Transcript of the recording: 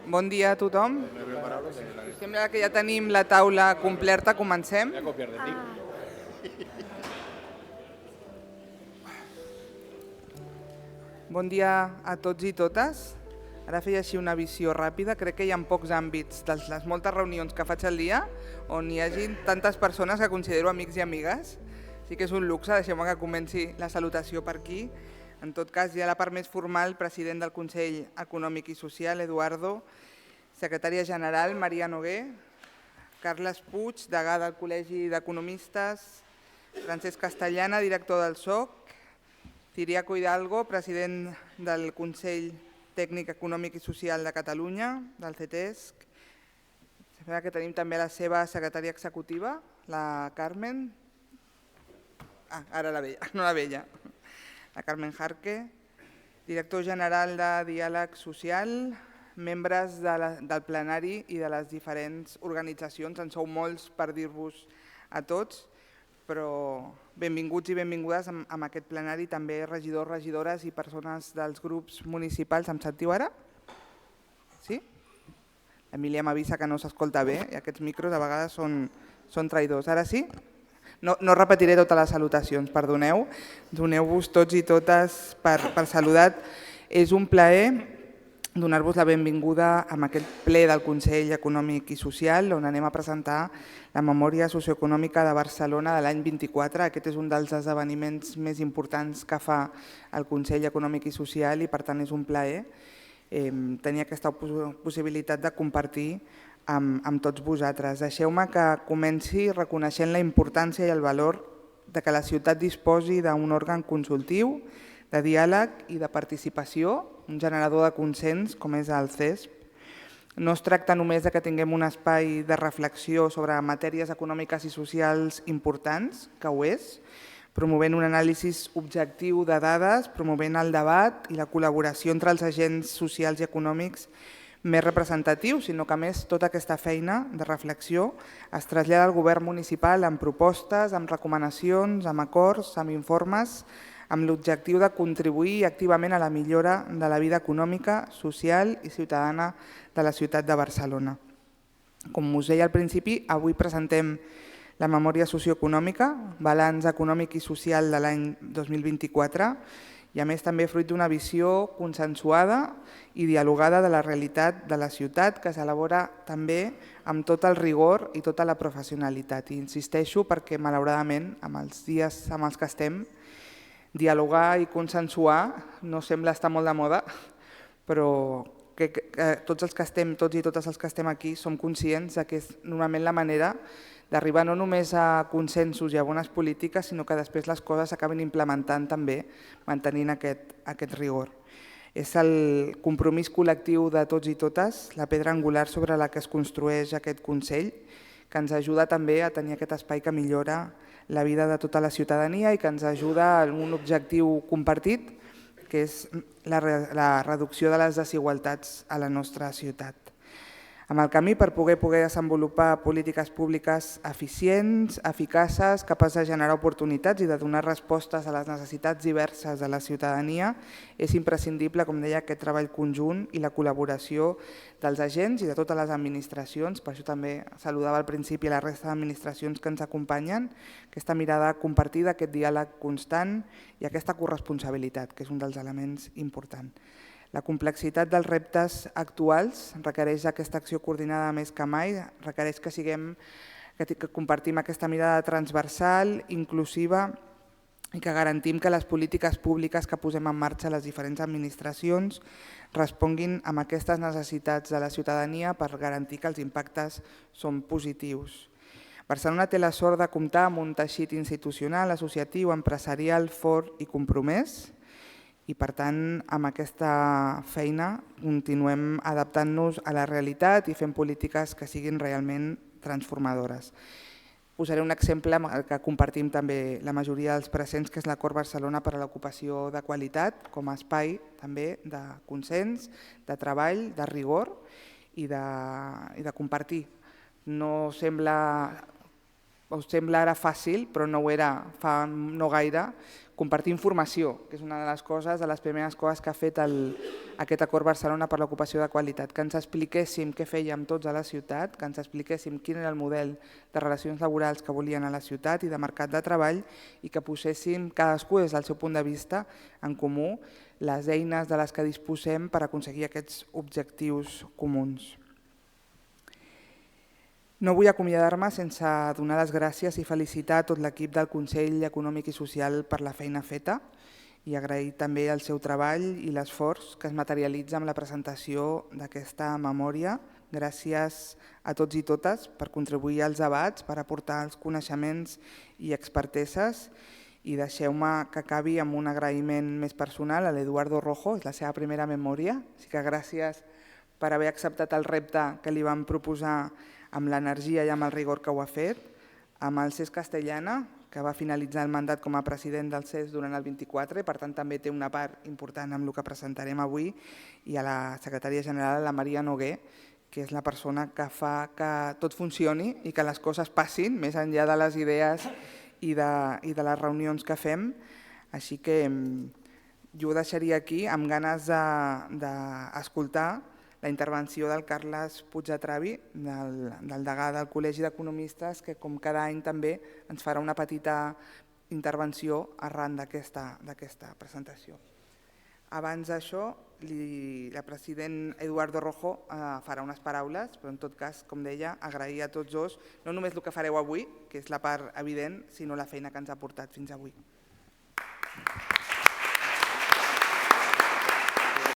Bon dia a tothom. Sembla que ja tenim la taula completa, comencem. Bon dia a tots i totes. Ara feia així una visió ràpida. Crec que hi ha pocs àmbits de les moltes reunions que faig al dia on hi hagi tantes persones que considero amics i amigues. Sí que és un luxe, deixeu-me que comenci la salutació per aquí. En tot cas, ja la part més formal, president del Consell Econòmic i Social, Eduardo, secretària general, Maria Noguer, Carles Puig, degà del Col·legi d'Economistes, Francesc Castellana, director del SOC, Ciriaco Hidalgo, president del Consell Tècnic Econòmic i Social de Catalunya, del CETESC. Sembla que tenim també la seva secretària executiva, la Carmen. Ara la veia, no la veia. La Carmen Jarque, director general de Diàleg Social, membres del plenari i de les diferents organitzacions. En sou molts per dir-vos a tots, però benvinguts i benvingudes amb aquest plenari, també regidors, regidores i persones dels grups municipals. Em sentiu ara? Sí? L'Emília m'avisa que no s'escolta bé i aquests micros a vegades són traïdors. Ara sí? No repetiré totes les salutacions, perdoneu. Doneu-vos tots i totes per saludat. És un plaer donar-vos la benvinguda a aquest ple del Consell Econòmic i Social, on anem a presentar la memòria socioeconòmica de Barcelona de l'any 24. Aquest és un dels esdeveniments més importants que fa el Consell Econòmic i Social i per tant és un plaer tenir aquesta possibilitat de compartir amb tots vosaltres. Deixeu-me que comenci reconeixent la importància i el valor de que la ciutat disposi d'un òrgan consultiu, de diàleg i de participació, un generador de consens com és el CESP. No es tracta només que tinguem un espai de reflexió sobre matèries econòmiques i socials importants, que ho és, promovent un anàlisi objectiu de dades, promovent el debat i la col·laboració entre els agents socials i econòmics més representatius, sinó que a més tota aquesta feina de reflexió es trasllada al govern municipal amb propostes, amb recomanacions, amb acords, amb informes, amb l'objectiu de contribuir activament a la millora de la vida econòmica, social i ciutadana de la ciutat de Barcelona. Com us deia al principi, avui presentem la memòria socioeconòmica, balanç econòmic i social de l'any 2024, i a més també fruit d'una visió consensuada i dialogada de la realitat de la ciutat que s'elabora també amb tot el rigor i tota la professionalitat. I insisteixo perquè malauradament amb els dies amb els que estem, dialogar i consensuar no sembla estar molt de moda, però que tots i totes els que estem aquí som conscients que és normalment la manera d'arribar no només a consensos i a bones polítiques, sinó que després les coses s'acaben implementant també, mantenint aquest rigor. És el compromís col·lectiu de tots i totes, la pedra angular sobre la que es construeix aquest Consell, que ens ajuda també a tenir aquest espai que millora la vida de tota la ciutadania i que ens ajuda en un objectiu compartit, que és la reducció de les desigualtats a la nostra ciutat. Amb el camí per poder desenvolupar polítiques públiques eficients, eficaces, capaces de generar oportunitats i de donar respostes a les necessitats diverses de la ciutadania, és imprescindible, com deia, aquest treball conjunt i la col·laboració dels agents i de totes les administracions. Per això també saludava al principi la resta d'administracions que ens acompanyen, aquesta mirada compartida, aquest diàleg constant i aquesta corresponsabilitat, que és un dels elements importants. La complexitat dels reptes actuals requereix aquesta acció coordinada més que mai, requereix que compartim aquesta mirada transversal, inclusiva i que garantim que les polítiques públiques que posem en marxa a les diferents administracions responguin amb aquestes necessitats de la ciutadania per garantir que els impactes són positius. Barcelona té la sort de comptar amb un teixit institucional, associatiu, empresarial fort i compromès, i per tant amb aquesta feina continuem adaptant-nos a la realitat i fent polítiques que siguin realment transformadores. Posaré un exemple que compartim també la majoria dels presents, que és l'Acord Barcelona per a l'Ocupació de Qualitat, com a espai també de consens, de treball, de rigor i de compartir. No sembla us sembla ara fàcil, però no ho era fa no gaire, compartir informació, que és una de les coses, de les primeres coses que ha fet aquest acord Barcelona per l'ocupació de qualitat, que ens expliquéssim què fèiem tots a la ciutat, que ens expliquéssim quin era el model de relacions laborals que volien a la ciutat i de mercat de treball i que poséssim cadascú des del seu punt de vista en comú les eines de les que disposem per aconseguir aquests objectius comuns. No vull acomiadar-me sense donar les gràcies i felicitar tot l'equip del Consell Econòmic i Social per la feina feta i agrair també el seu treball i l'esforç que es materialitza amb la presentació d'aquesta memòria. Gràcies a tots i totes per contribuir als debats, per aportar els coneixements i experteses i deixeu-me que acabi amb un agraïment més personal a l'Eduardo Rojo, és la seva primera memòria, així que gràcies per haver acceptat el repte que li vam proposar amb l'energia i amb el rigor que ho ha fet, amb el Cesc Castellana, que va finalitzar el mandat com a president del CES durant el 24 i per tant també té una part important amb el que presentarem avui, i a la secretària general, la Maria Noguer, que és la persona que fa que tot funcioni i que les coses passin, més enllà de les idees i de les reunions que fem. Així que jo ho deixaria aquí amb ganes d'escoltar la intervenció del Carles Puigdetravi, del degà del Col·legi d'Economistes, que com cada any també ens farà una petita intervenció arran d'aquesta presentació. Abans d'això, el president Eduardo Rojo farà unes paraules, però en tot cas, com deia, agrair a tots dos no només el que fareu avui, que és la part evident, sinó la feina que ens ha portat fins avui.